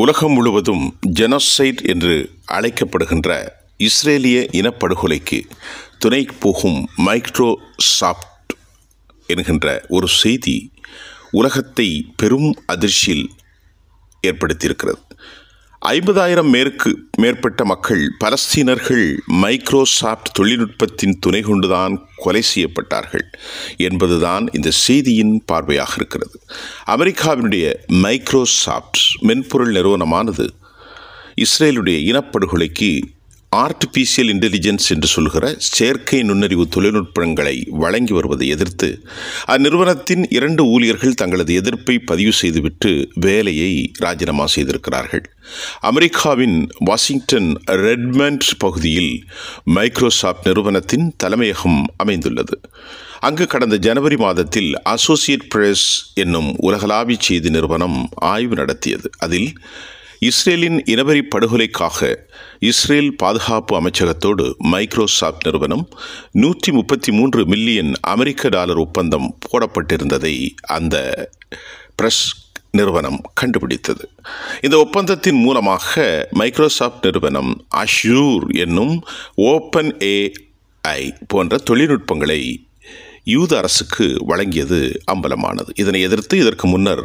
உலகம் முழுவதும் ஜெனோசைட் என்று அழைக்கப்படுகின்ற இஸ்ரேலிய இனப்படுகொலைக்கு துணை போகும் மைக்ரோசாப்ட் என்கின்ற ஒரு செய்தி உலகத்தை பெரும் அதிர்ச்சியில் ஏற்படுத்தியிருக்கிறது. 50,000 மேற்பட்ட மக்கள் பலஸ்தீனர்கள் மைக்ரோசாப்ட் தொழில்நுட்பத்தின் துணை கொண்டுதான் கொலை செய்யப்பட்டார்கள் என்பதுதான் இந்த செய்தியின் பார்வையாக இருக்கிறது. அமெரிக்காவினுடைய மைக்ரோசாப்ட் மென்பொருள் நிறுவனமானது இஸ்ரேலுடைய இனப்படுகொலைக்கு ஆர்டிஃபிஷியல் இன்டெலிஜென்ஸ் என்று சொல்கிற செயற்கை நுண்ணறிவு தொழில்நுட்பங்களை வழங்கி வருவதை எதிர்த்து அந்நிறுவனத்தின் 2 ஊழியர்கள் தங்களது எதிர்ப்பை பதிவு செய்துவிட்டு வேலையை ராஜினாமா செய்திருக்கிறார்கள். அமெரிக்காவின் வாஷிங்டன் ரெட்மண்ட் பகுதியில் மைக்ரோசாப்ட் நிறுவனத்தின் தலைமையகம் அமைந்துள்ளது. அங்கு கடந்த ஜனவரி மாதத்தில் அசோசியேட் பிரஸ் என்னும் உலகளாவிய செய்தி நிறுவனம் ஆய்வு நடத்தியது. அதில் இஸ்ரேலின் இனவெறி படுகொலைக்காக இஸ்ரேல் பாதுகாப்பு அமைச்சகத்தோடு மைக்ரோசாப்ட் நிறுவனம் $133 மில்லியன் ஒப்பந்தம் போடப்பட்டிருந்ததை அந்த பிரஸ் நிறுவனம் கண்டுபிடித்தது. இந்த ஒப்பந்தத்தின் மூலமாக மைக்ரோசாப்ட் நிறுவனம் அஷ்யூர் என்னும் ஓப்பன் AI போன்ற தொழில்நுட்பங்களை யூத அரசுக்கு வழங்கியது அம்பலமானது. இதனை எதிர்த்து இதற்கு முன்னர்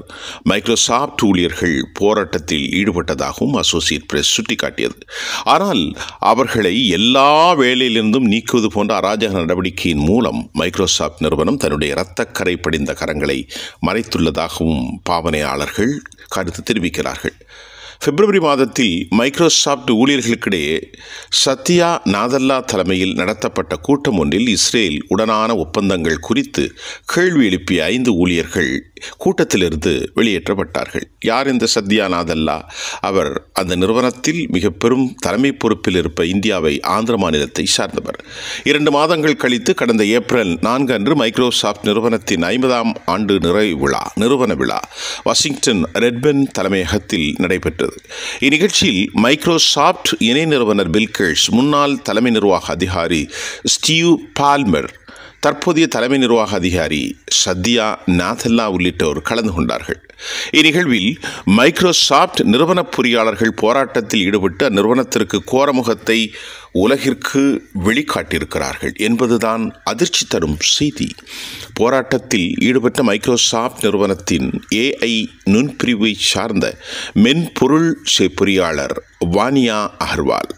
மைக்ரோசாப்ட் ஊழியர்கள் போராட்டத்தில் ஈடுபட்டதாகவும் அசோசியேட் பிரஸ் சுட்டிக்காட்டியது. ஆனால் அவர்களை எல்லா வேலையிலிருந்தும் நீக்குவது போன்ற அராஜக நடவடிக்கையின் மூலம் மைக்ரோசாப்ட் நிறுவனம் தன்னுடைய இரத்தக்கரை படிந்த கரங்களை மறைத்துள்ளதாகவும் பாவனையாளர்கள் கருத்து தெரிவிக்கிறார்கள். பிப்ரவரி மாதத்தில் மைக்ரோசாப்ட் ஊழியர்களுக்கிடையே சத்யா நாதல்லா தலைமையில் நடத்தப்பட்ட கூட்டம் ஒன்றில் இஸ்ரேல் உடனான ஒப்பந்தங்கள் குறித்து கேள்வி எழுப்பிய 5 ஊழியர்கள் கூட்டத்திலிருந்து வெளியேற்றப்பட்டார்கள். யார் இந்த சத்யா நாதல்லா? அவர் அந்த நிறுவனத்தில் மிக பெரும் தலைமை பொறுப்பில் இருப்ப இந்தியாவை ஆந்திர மாநிலத்தை சார்ந்தவர். 2 மாதங்கள் கழித்து கடந்த ஏப்ரல் 4 அன்று மைக்ரோசாப்ட் நிறுவனத்தின் 50ஆம் ஆண்டு நிறுவன விழா வாஷிங்டன் ரெட்மண்ட் தலைமையகத்தில் நடைபெற்றது. இந்நிகழ்ச்சியில் மைக்ரோசாப்ட் இணை நிறுவனர் பில் கேட்ஸ், முன்னாள் தலைமை நிர்வாக அதிகாரி ஸ்டீவ் பால்மர், தற்போதைய தலைமை நிர்வாக அதிகாரி சத்யா நாதல்லா உள்ளிட்டோர் கலந்து கொண்டார்கள். இந்நிகழ்வில் மைக்ரோசாப்ட் நிறுவன பொறியாளர்கள் போராட்டத்தில் ஈடுபட்டு அந்நிறுவனத்திற்கு கோரமுகத்தை உலகிற்கு வெளிக்காட்டியிருக்கிறார்கள் என்பதுதான் அதிர்ச்சி தரும் செய்தி. போராட்டத்தில் ஈடுபட்ட மைக்ரோசாப்ட் நிறுவனத்தின் AI நுண்பிரிவை சார்ந்த மென்பொருள் பொறியாளர் வானியா அகர்வால்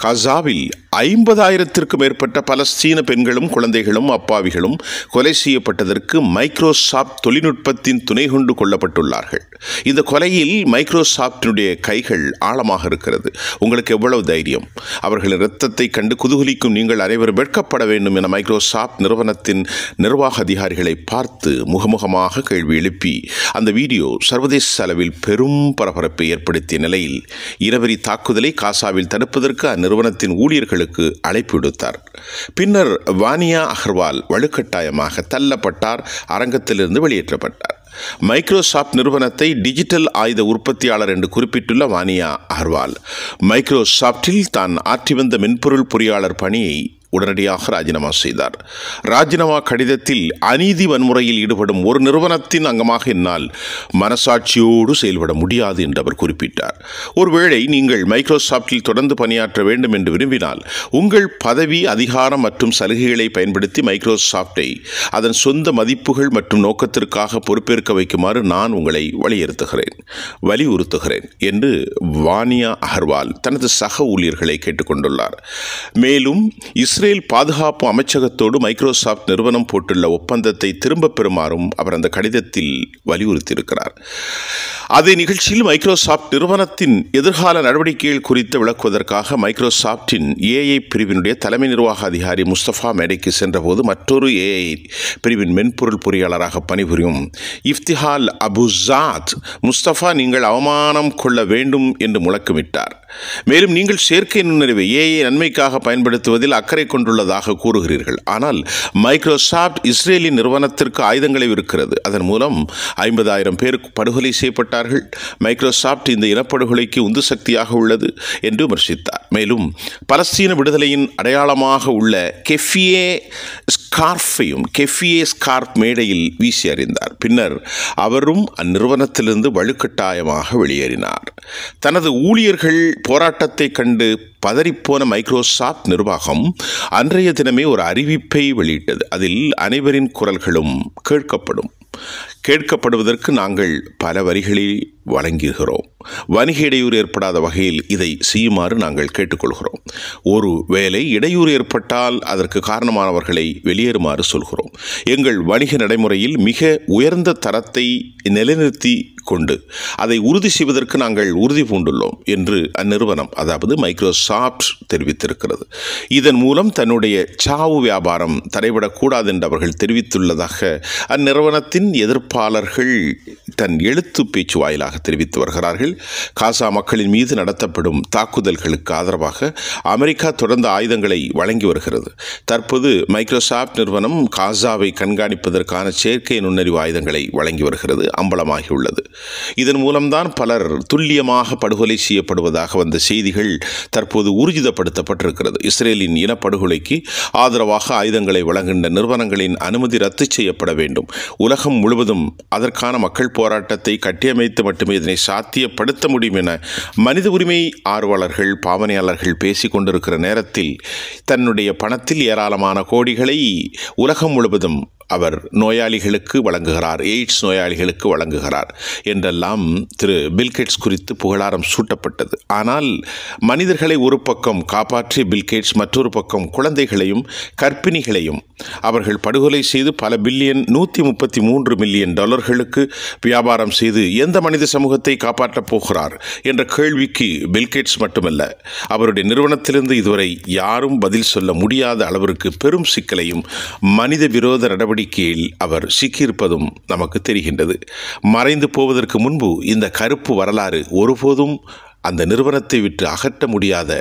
காசாவில் 50,000 மேற்பட்ட பலஸ்தீன பெண்களும் குழந்தைகளும் அப்பாவிகளும் கொலை செய்யப்பட்டதற்கு மைக்ரோசாப்ட் தொழில்நுட்பத்தின் துணை கொண்டு கொல்லப்பட்டுள்ளார்கள். இந்த கொலையில் மைக்ரோசாப்டினுடைய கைகள் ஆழமாக இருக்கிறது. உங்களுக்கு எவ்வளவு தைரியம்? அவர்களின் இரத்தத்தை கண்டு குதூகலிக்கும் நீங்கள் அனைவரும் வெட்கப்பட வேண்டும் என மைக்ரோசாப்ட் நிறுவனத்தின் நிர்வாக அதிகாரிகளை பார்த்து முகமுகமாக கேள்வி எழுப்பி அந்த வீடியோ சர்வதேச அளவில் பெரும் பரபரப்பை ஏற்படுத்திய நிலையில் இனவெறி தாக்குதலை காசாவில் தடுப்பதற்கு அந்நிறுவனத்தின் ஊழியர்களுக்கு அழைப்பு விடுத்தார். பின்னர் வானியா அகர்வால் வலுக்கட்டாயமாக தள்ளப்பட்டார், அரங்கத்திலிருந்து வெளியேற்றப்பட்டார். மைக்ரோசாப்ட் நிறுவனத்தை டிஜிட்டல் ஆயுத உற்பத்தியாளர் என்று குறிப்பிட்டுள்ள வானியா அகர்வால் மைக்ரோசாப்டில் தான் ஆற்றி வந்த மென்பொருள் பொறியாளர் பணியை உடனடியாக ராஜினாமா செய்தார். ராஜினாமா கடிதத்தில் அநீதி வன்முறையில் ஈடுபடும் ஒரு நிறுவனத்தின் அங்கமாக என்னால் மனசாட்சியோடு செயல்பட முடியாது என்று அவர் குறிப்பிட்டார். ஒருவேளை நீங்கள் மைக்ரோசாப்டில் தொடர்ந்து பணியாற்ற வேண்டும் என்று விரும்பினால் உங்கள் பதவி, அதிகாரம் மற்றும் சலுகைகளை பயன்படுத்தி மைக்ரோசாப்டை அதன் சொந்த மதிப்புகள் மற்றும் நோக்கத்திற்காக பொறுப்பேற்க வைக்குமாறு நான் உங்களை வலியுறுத்துகிறேன் என்று வானியா அகர்வால் தனது சக ஊழியர்களை கேட்டுக்கொண்டுள்ளார். மேலும் இஸ்ரேல் பாதுகாப்பு அமைச்சகத்தோடு மைக்ரோசாப்ட் நிறுவனம் போட்டுள்ள ஒப்பந்தத்தை திரும்பப் பெறுமாறும் அவர் அந்த கடிதத்தில் வலியுறுத்தியிருக்கிறார். அதே நிகழ்ச்சியில் மைக்ரோசாப்ட் நிறுவனத்தின் எதிர்கால நடவடிக்கைகள் குறித்து விளக்குவதற்காக மைக்ரோசாப்டின் AI பிரிவினுடைய தலைமை நிர்வாக அதிகாரி முஸ்தபா மேடைக்கு சென்றபோது மற்றொரு AI பிரிவின் மென்பொருள் பொறியாளராக பணிபுரியும் இஃப்திஹால் அபுசாத் முஸ்தபா நீங்கள் அவமானம் கொள்ள வேண்டும் என்று முழக்கமிட்டார். மேலும் நீங்கள் செயற்கை நுண்ணறிவை AI நன்மைக்காக பயன்படுத்துவதில் அக்கறை கொண்டுள்ளதாக கூறுகிறீர்கள். ஆனால் மைக்ரோசாப்ட் இஸ்ரேலின் நிறுவனத்திற்கு ஆயுதங்களை விற்கிறது. அதன் மூலம் 50,000 பேர் படுகொலை செய்யப்பட்டார்கள். மாட்டார்கள். மைக்ரோசாப்ட் இந்த இனப்படுகொலைக்கு உந்து சக்தியாக உள்ளது என்று விமர்சித்தார். மேலும் பலஸ்தீன விடுதலையின் அடையாளமாக உள்ள கெஃபியே ஸ்கார்ப் மேடையில் வீசி அறிந்தார். பின்னர் அவரும் அந்நிறுவனத்திலிருந்து வலுக்கட்டாயமாக வெளியேறினார். தனது ஊழியர்கள் போராட்டத்தை கண்டு பதறிப்போன மைக்ரோசாப்ட் நிர்வாகம் அன்றைய தினமே ஒரு அறிவிப்பை வெளியிட்டது. அதில் அனைவரின் குரல்களும் கேட்கப்படுவதற்கு நாங்கள் பல வரிகளில் வழங்குகிறோம். வணிக இடையூறு ஏற்படாத வகையில் இதை செய்யுமாறு நாங்கள் கேட்டுக்கொள்கிறோம். ஒரு வேளை இடையூறு ஏற்பட்டால் அதற்கு காரணமானவர்களை வெளியேறுமாறு சொல்கிறோம். எங்கள் வணிக நடைமுறையில் மிக உயர்ந்த தரத்தை நிலைநிறுத்தி கொண்டு அதை உறுதி செய்வதற்கு நாங்கள் உறுதி பூண்டுள்ளோம் என்று அந்நிறுவனம், அதாவது மைக்ரோசாப்ட் தெரிவித்திருக்கிறது. இதன் மூலம் தன்னுடைய சாவு வியாபாரம் தடைபடக்கூடாது என்று அவர்கள் தெரிவித்துள்ளதாக அந்நிறுவனத்தின் எதிர்ப்பாளர்கள் தன் எழுத்து பேச்சு வாயிலாக தெரிவித்து வருகிறார்கள். காசா மக்களின் மீது நடத்தப்படும் தாக்குதல்களுக்கு ஆதரவாக அமெரிக்கா தொடர்ந்து ஆயுதங்களை வழங்கி வருகிறது. தற்போது மைக்ரோசாப்ட் நிறுவனம் காசாவை கண்காணிப்பதற்கான செயற்கை நுண்ணறிவு ஆயுதங்களை வழங்கி வருகிறது அம்பலமாகியுள்ளது. இதன் மூலம்தான் பலர் துல்லியமாக படுகொலை செய்யப்படுவதாக வந்த செய்திகள் தற்போது ஊர்ஜிதப்படுத்தப்பட்டிருக்கிறது. இஸ்ரேலின் இனப்படுகொலைக்கு ஆதரவாக ஆயுதங்களை வழங்குகின்ற நிறுவனங்களின் அனுமதி ரத்து செய்யப்பட வேண்டும். உலகம் முழுவதும் அதற்கான மக்கள் போராட்டத்தை கட்டியமைத்து மட்டுமே இதனை சாத்தியப்படுத்த முடியும் என மனித உரிமை ஆர்வலர்கள், பாவனையாளர்கள் பேசிக் கொண்டிருக்கிற நேரத்தில் தன்னுடைய பணத்தில் ஏராளமான கோடிகளை உலகம் முழுவதும் அவர் நோயாளிகளுக்கு வழங்குகிறார், எய்ட்ஸ் நோயாளிகளுக்கு வழங்குகிறார் என்றெல்லாம் திரு பில்கேட்ஸ் குறித்து புகழாரம் சூட்டப்பட்டது. ஆனால் மனிதர்களை ஒரு பக்கம் காப்பாற்றிய பில்கேட்ஸ் மற்றொரு பக்கம் குழந்தைகளையும் கர்ப்பிணிகளையும் அவர்கள் படுகொலை செய்து பல பில்லியன் $133 மில்லியன் வியாபாரம் செய்து எந்த மனித சமூகத்தை காப்பாற்றப் போகிறார் என்ற கேள்விக்கு பில்கேட்ஸ் மட்டுமல்ல, அவருடைய நிறுவனத்திலிருந்து இதுவரை யாரும் பதில் சொல்ல முடியாத அளவிற்கு பெரும் சிக்கலையும் மனித விரோத நடவடிக்கையில் அவர் சிக்கியிருப்பதும் நமக்கு தெரிகின்றது. மறைந்து போவதற்கு முன்பு இந்த கருப்பு வரலாறு ஒருபோதும் அந்த நிறுவனத்தை விட்டு அகற்ற முடியாத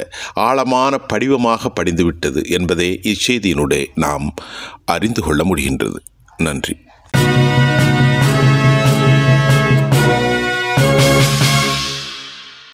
ஆழமான படிவமாக படிந்துவிட்டது என்பதே இச்செய்தியினுடைய நாம் அறிந்து கொள்ள முடிகின்றது. நன்றி.